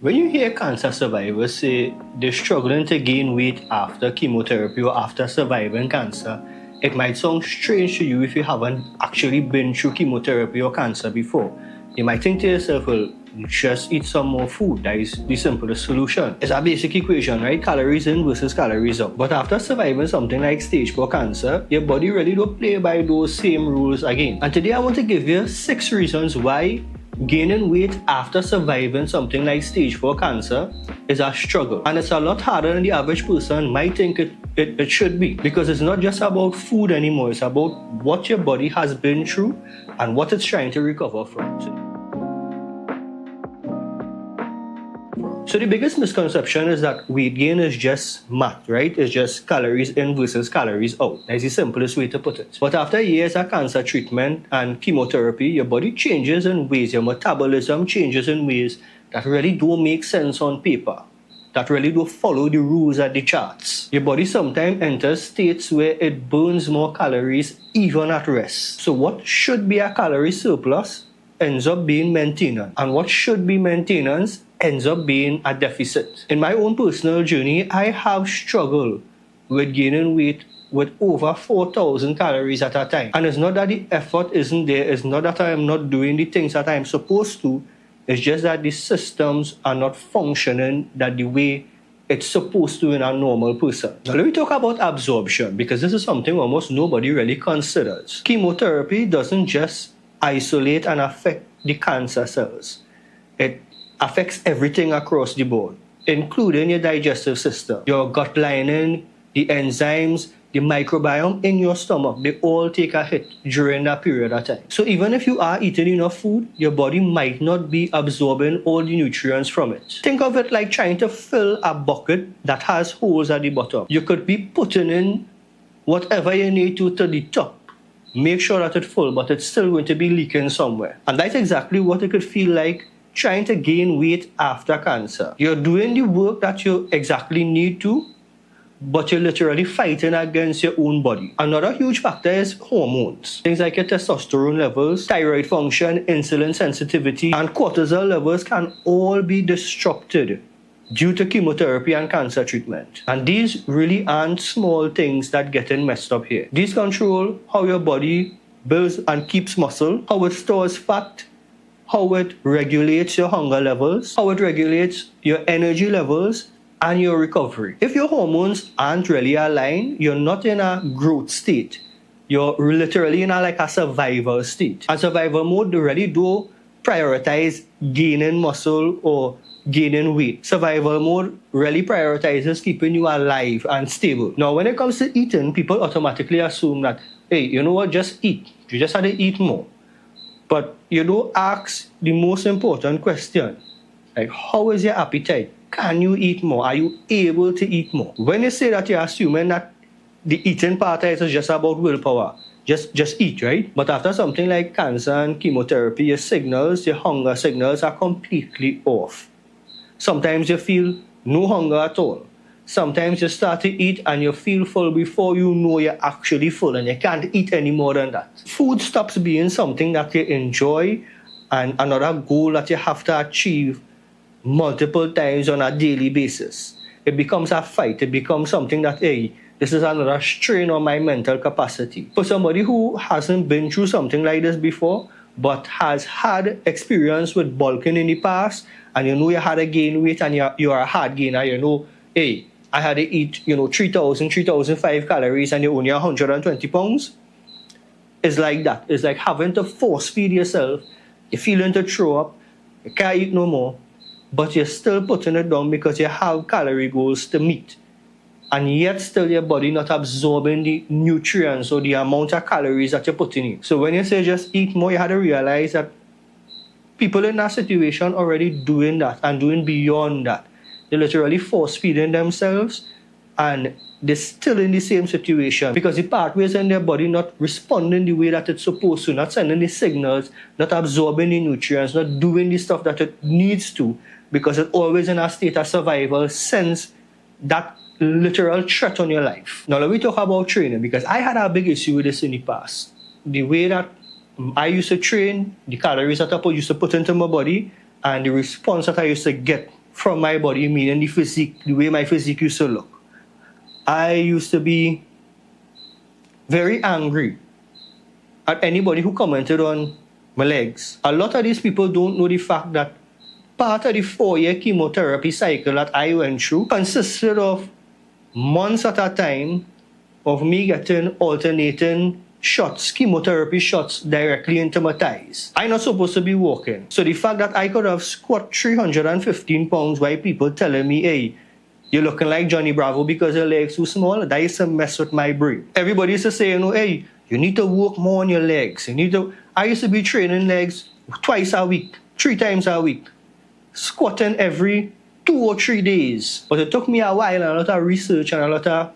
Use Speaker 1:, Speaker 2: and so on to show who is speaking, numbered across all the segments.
Speaker 1: When you hear cancer survivors say they're struggling to gain weight after chemotherapy or after surviving cancer, it might sound strange to you if you haven't actually been through chemotherapy or cancer before. You might think to yourself, well, just eat some more food. That is the simplest solution. It's a basic equation, right? Calories in versus calories out. But after surviving something like stage 4 cancer, your body really don't play by those same rules again. And today I want to give you 6 reasons why gaining weight after surviving something like stage 4 cancer is a struggle. And it's a lot harder than the average person might think it should be. Because it's not just about food anymore, it's about what your body has been through and what it's trying to recover from. So the biggest misconception is that weight gain is just math, right? It's just calories in versus calories out. That's the simplest way to put it. But after years of cancer treatment and chemotherapy, your body changes in ways, your metabolism changes in ways that really don't make sense on paper, that really don't follow the rules at the charts. Your body sometimes enters states where it burns more calories even at rest. So what should be a calorie surplus ends up being maintenance. And what should be maintenance ends up being a deficit. In my own personal journey, I have struggled with gaining weight with over 4,000 calories at a time. And it's not that the effort isn't there, it's not that I am not doing the things that I'm supposed to, it's just that the systems are not functioning that the way it's supposed to in a normal person. Now let me talk about absorption, because this is something almost nobody really considers. Chemotherapy doesn't just isolate and affect the cancer cells. It affects everything across the board, including your digestive system, your gut lining, the enzymes, the microbiome in your stomach. They all take a hit during that period of time. So even if you are eating enough food, your body might not be absorbing all the nutrients from it. Think of it like trying to fill a bucket that has holes at the bottom. You could be putting in whatever you need to the top. Make sure that it's full, but it's still going to be leaking somewhere. And that's exactly what it could feel like trying to gain weight after cancer. You're doing the work that you exactly need to, but you're literally fighting against your own body. Another huge factor is hormones. Things like your testosterone levels, thyroid function, insulin sensitivity, and cortisol levels can all be disrupted due to chemotherapy and cancer treatment. And these really aren't small things that getting messed up here. These control how your body builds and keeps muscle, how it stores fat, how it regulates your hunger levels, how it regulates your energy levels, and your recovery. If your hormones aren't really aligned, you're not in a growth state. You're literally in a survival state. And survival mode really do prioritize gaining muscle or gaining weight. Survival mode really prioritizes keeping you alive and stable. Now, when it comes to eating, people automatically assume that, hey, you know what, just eat. You just have to eat more. But you don't ask the most important question, like, how is your appetite? Can you eat more? Are you able to eat more? When you say that, you're assuming that the eating part is just about willpower. Just eat, right? But after something like cancer and chemotherapy, your signals, your hunger signals are completely off. Sometimes you feel no hunger at all. Sometimes you start to eat and you feel full before you know you're actually full and you can't eat any more than that. Food stops being something that you enjoy and another goal that you have to achieve multiple times on a daily basis. It becomes a fight. It becomes something that, hey, this is another strain on my mental capacity. For somebody who hasn't been through something like this before, but has had experience with bulking in the past, and you know you had to gain weight and you're a hard gainer, you know, hey, I had to eat, 3,000, 3,005 calories and you're only 120 pounds. It's like that. It's like having to force feed yourself. You're feeling to throw up. You can't eat no more. But you're still putting it down because you have calorie goals to meet. And yet still your body not absorbing the nutrients or the amount of calories that you're putting in. So when you say just eat more, you have to realize that people in that situation already doing that and doing beyond that. They're literally force feeding themselves and they're still in the same situation because the pathways in their body not responding the way that it's supposed to, not sending the signals, not absorbing the nutrients, not doing the stuff that it needs to, because it's always in a state of survival since that literal threat on your life. Now let me talk about training, because I had a big issue with this in the past. The way that I used to train, the calories that I used to put into my body, and the response that I used to get from my body, meaning the physique, the way my physique used to look. I used to be very angry at anybody who commented on my legs. A lot of these people don't know the fact that part of the 4-year chemotherapy cycle that I went through consisted of months at a time of me getting alternating shots, chemotherapy shots directly into my thighs. I'm not supposed to be walking. So the fact that I could have squat 315 pounds while people telling me, hey, you're looking like Johnny Bravo because your legs too small, that used to mess with my brain. Everybody used to say, hey, you need to work more on your legs. I used to be training legs twice a week, 3 times a week, squatting every 2 or 3 days. But it took me a while and a lot of research and a lot of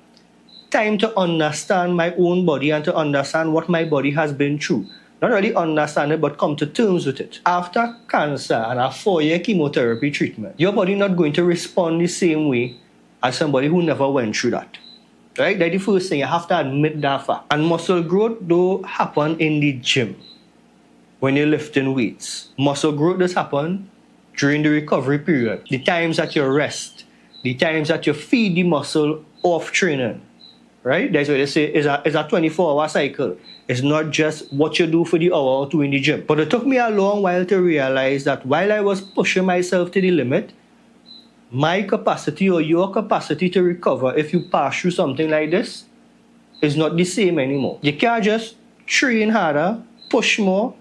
Speaker 1: time to understand my own body and to understand what my body has been through. Not really understand it, but come to terms with it. After cancer and a 4-year chemotherapy treatment, your body not going to respond the same way as somebody who never went through that. Right? That's the first thing. You have to admit that fact. And muscle growth don't happen in the gym when you're lifting weights. Muscle growth does happen during the recovery period. The times that you rest, the times that you feed the muscle off training. Right? That's what they say is a 24-hour cycle. It's not just what you do for the hour or 2 in the gym. But it took me a long while to realize that while I was pushing myself to the limit, my capacity or your capacity to recover if you pass through something like this is not the same anymore. You can't just train harder, push more,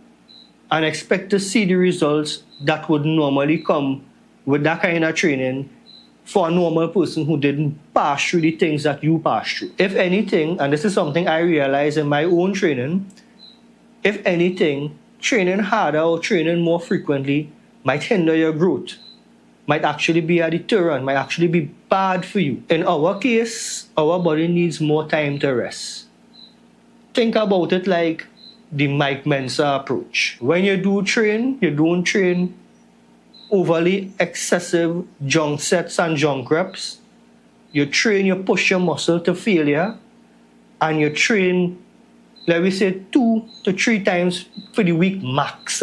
Speaker 1: and expect to see the results that would normally come with that kind of training for a normal person who didn't pass through the things that you passed through. If anything, and this is something I realized in my own training, if anything, training harder or training more frequently might hinder your growth, might actually be a deterrent, might actually be bad for you. In our case, our body needs more time to rest. Think about it like the Mike Mensa approach. When you do train, you don't train overly excessive junk sets and junk reps. You train, you push your muscle to failure, and you train, let me say, 2 to 3 times for the week max.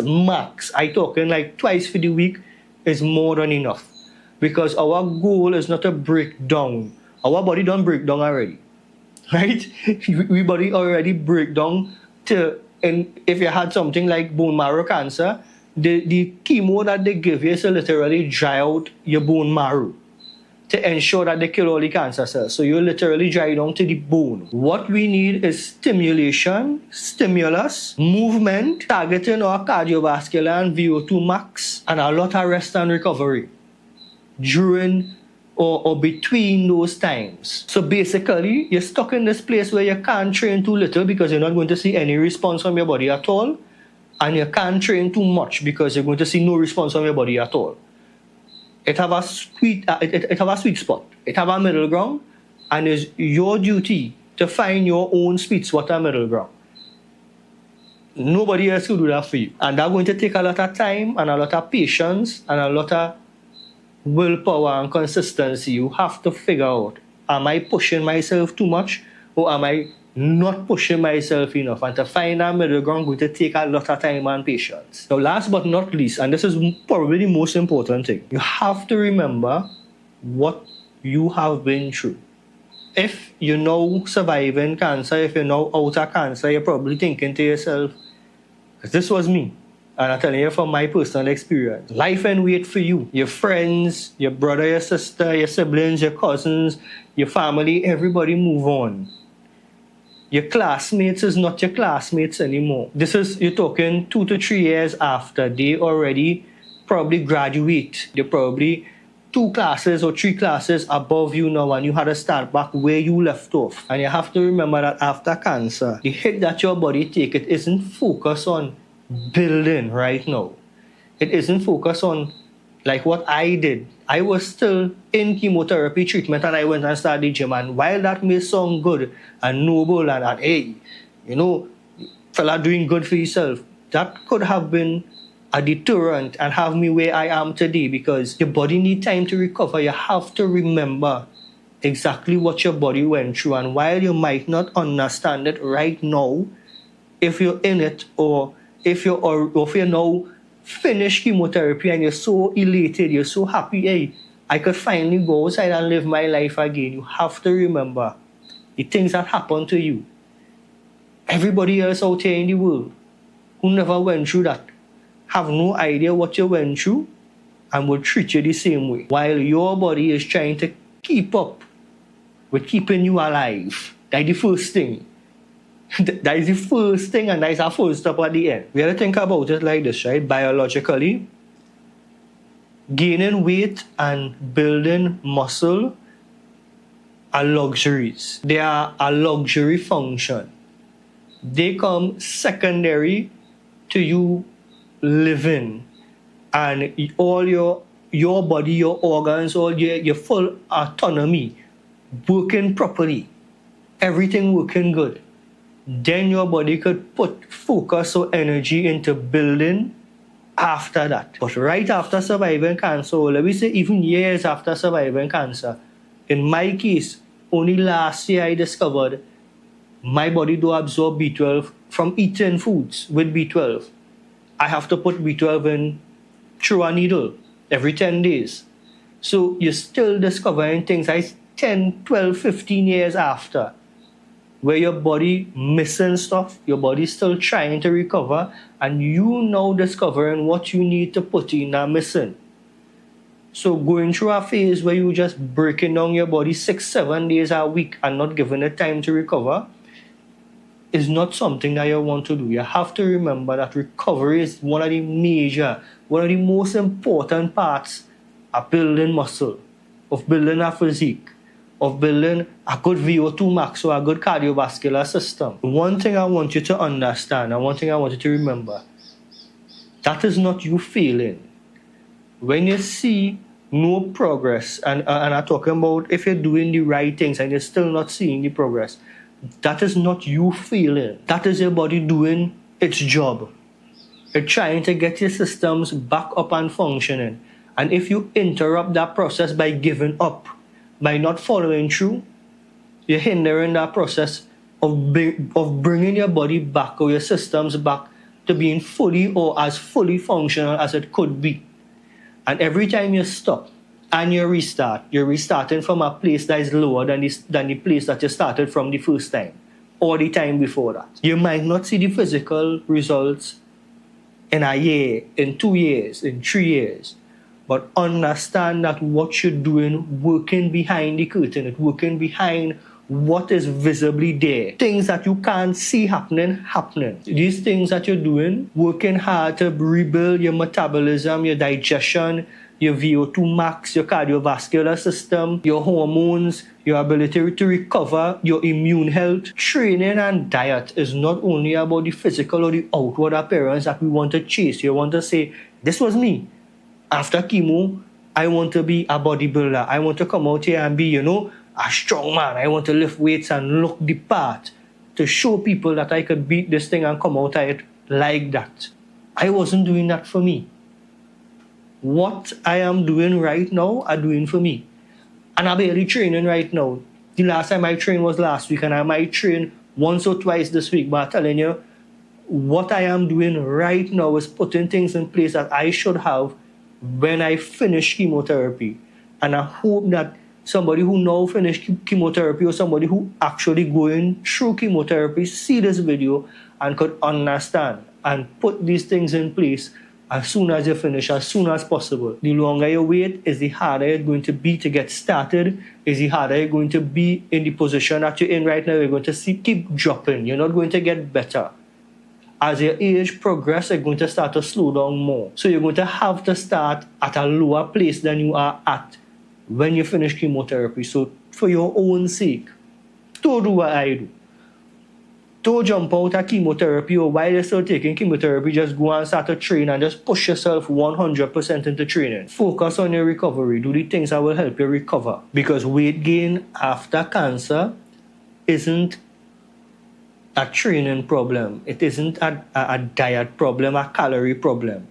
Speaker 1: I talking like twice for the week is more than enough. Because our goal is not to break down. Our body don't break down already. Right? We body already break down to, and if you had something like bone marrow cancer, the chemo that they give you is to literally dry out your bone marrow to ensure that they kill all the cancer cells. So you literally dry down to the bone. What we need is stimulation, stimulus, movement, targeting our cardiovascular and VO2 max, and a lot of rest and recovery during or between those times. So basically, you're stuck in this place where you can't train too little because you're not going to see any response from your body at all. And you can't train too much because you're going to see no response from your body at all. It have a sweet spot. It have a middle ground, and it's your duty to find your own sweet spot and middle ground. Nobody else will do that for you. And that's going to take a lot of time and a lot of patience and a lot of willpower and consistency. You have to figure out, am I pushing myself too much or am I not pushing myself enough? And to find that middle ground going to take a lot of time and patience. Now, last but not least, and this is probably the most important thing, you have to remember what you have been through. If you're now surviving cancer, if you're now out of cancer, you're probably thinking to yourself, because this was me, and I'm telling you from my personal experience, life ain't wait for you. Your friends, your brother, your sister, your siblings, your cousins, your family, everybody move on. Your classmates is not your classmates anymore. This is, you're talking 2 to 3 years after they already probably graduate. They're probably 2 classes or 3 classes above you now, and you had to start back where you left off. And you have to remember that after cancer, the hit that your body take, it isn't focused on building right now. It isn't focused on like what I did. I was still in chemotherapy treatment and I went and started the gym. And while that may sound good and noble and hey, you know, fella doing good for yourself, that could have been a deterrent and have me where I am today, because your body needs time to recover. You have to remember exactly what your body went through. And while you might not understand it right now, if you're in it or if you're now finished chemotherapy and you're so elated, you're so happy, hey, I could finally go outside and live my life again. You have to remember the things that happen to you. Everybody else out here in the world who never went through that have no idea what you went through and will treat you the same way. While your body is trying to keep up with keeping you alive. That's the first thing. That is the first thing, and that is our first step at the end. We have to think about it like this, right? Biologically, gaining weight and building muscle are luxuries. They are a luxury function. They come secondary to you living, and all your body, your organs, all your full autonomy working properly, everything working good. Then your body could put focus or energy into building after that. But right after surviving cancer, or let me say even years after surviving cancer, in my case, only last year I discovered my body do absorb B12 from eating foods with B12. I have to put B12 in through a needle every 10 days. So you're still discovering things like 10, 12, 15 years after, where your body missing stuff, your body's still trying to recover, and you now discovering what you need to put in that missing. So going through a phase where you just breaking down your body 6-7 days a week and not giving it time to recover is not something that you want to do. You have to remember that recovery is one of the most important parts of building muscle, of building a physique, of building a good VO2 max or a good cardiovascular system. One thing I want you to understand, and one thing I want you to remember, that is not you failing. When you see no progress, and I'm talking about if you're doing the right things and you're still not seeing the progress, that is not you failing. That is your body doing its job. It's trying to get your systems back up and functioning. And if you interrupt that process by giving up, by not following through, you're hindering that process of bringing your body back or your systems back to being fully or as fully functional as it could be. And every time you stop and you restart, you're restarting from a place that is lower than the place that you started from the first time or the time before that. You might not see the physical results in a year, in 2 years, in 3 years. But understand that what you're doing, working behind the curtain, it's working behind what is visibly there. Things that you can't see happening. These things that you're doing, working hard to rebuild your metabolism, your digestion, your VO2 max, your cardiovascular system, your hormones, your ability to recover, your immune health. Training and diet is not only about the physical or the outward appearance that we want to chase. You want to say, this was me. After chemo, I want to be a bodybuilder. I want to come out here and be, a strong man. I want to lift weights and look the part to show people that I could beat this thing and come out of it like that. I wasn't doing that for me. What I am doing right now, I'm doing for me. And I'm barely training right now. The last time I trained was last week, and I might train once or twice this week. But I'm telling you, what I am doing right now is putting things in place that I should have when I finish chemotherapy. And I hope that somebody who now finished chemotherapy or somebody who actually going through chemotherapy see this video and could understand and put these things in place as soon as you finish, as soon as possible. The longer you wait, is the harder it's going to be to get started, is the harder you're going to be in the position that you're in right now. You're going to keep dropping. You're not going to get better. As your age progresses, you're going to start to slow down more. So you're going to have to start at a lower place than you are at when you finish chemotherapy. So for your own sake, don't do what I do. Don't jump out of chemotherapy, or while you're still taking chemotherapy, just go and start to train and just push yourself 100% into training. Focus on your recovery. Do the things that will help you recover. Because weight gain after cancer isn't a training problem. It isn't a diet problem, a calorie problem.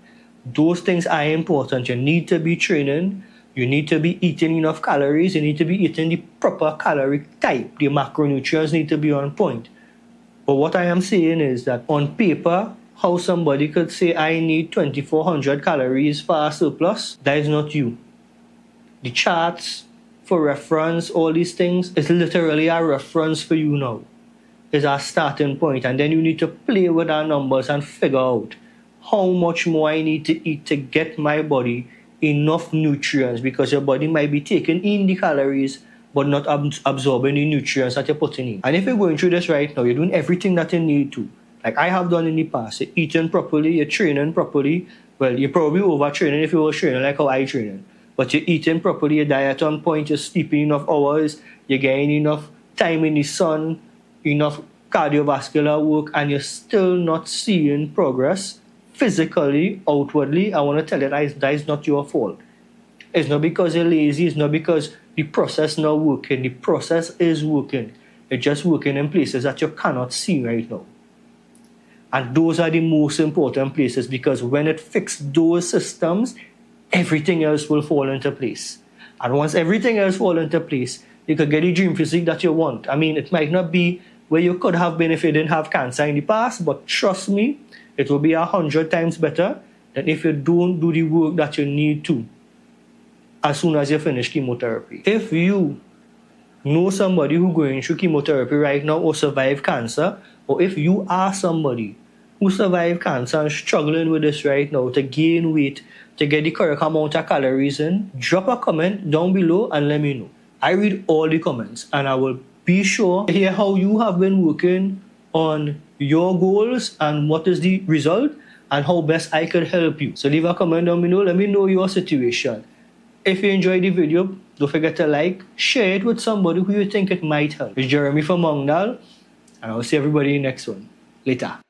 Speaker 1: Those things are important. You need to be training. You need to be eating enough calories. You need to be eating the proper calorie type. The macronutrients need to be on point. But what I am saying is that on paper, how somebody could say, I need 2,400 calories for a surplus, that is not you. the charts for reference, all these things, is literally a reference for you now. Is our starting point, and then you need to play with our numbers and figure out how much more I need to eat to get my body enough nutrients, because your body might be taking in the calories but not absorbing the nutrients that you're putting in. And if you're going through this right now, you're doing everything that you need to, like I have done in the past. You're eating properly, you're training properly. Well, you're probably overtraining if you were training like how I train, but you're eating properly, your diet on point, you're sleeping enough hours, you're getting enough time in the sun, enough cardiovascular work, and you're still not seeing progress physically, outwardly. I want to tell you that is not your fault. It's not because you're lazy, it's not because the process not working. The process is working. It's just working in places that you cannot see right now. And those are the most important places, because when it fixes those systems, everything else will fall into place. And once everything else falls into place, you could get the dream physique that you want. I mean, it might not be where you could have been if you didn't have cancer in the past, but trust me, it will be 100 times better than if you don't do the work that you need to as soon as you finish chemotherapy. If you know somebody who's going through chemotherapy right now or survived cancer, or if you are somebody who survived cancer and struggling with this right now to gain weight, to get the correct amount of calories in, drop a comment down below and let me know. I read all the comments and I will be sure to hear how you have been working on your goals and what is the result and how best I could help you. So leave a comment down below, let me know your situation. If you enjoyed the video, don't forget to like, share it with somebody who you think it might help. It's Jeremy from Hormonal, and I'll see everybody in the next one. Later.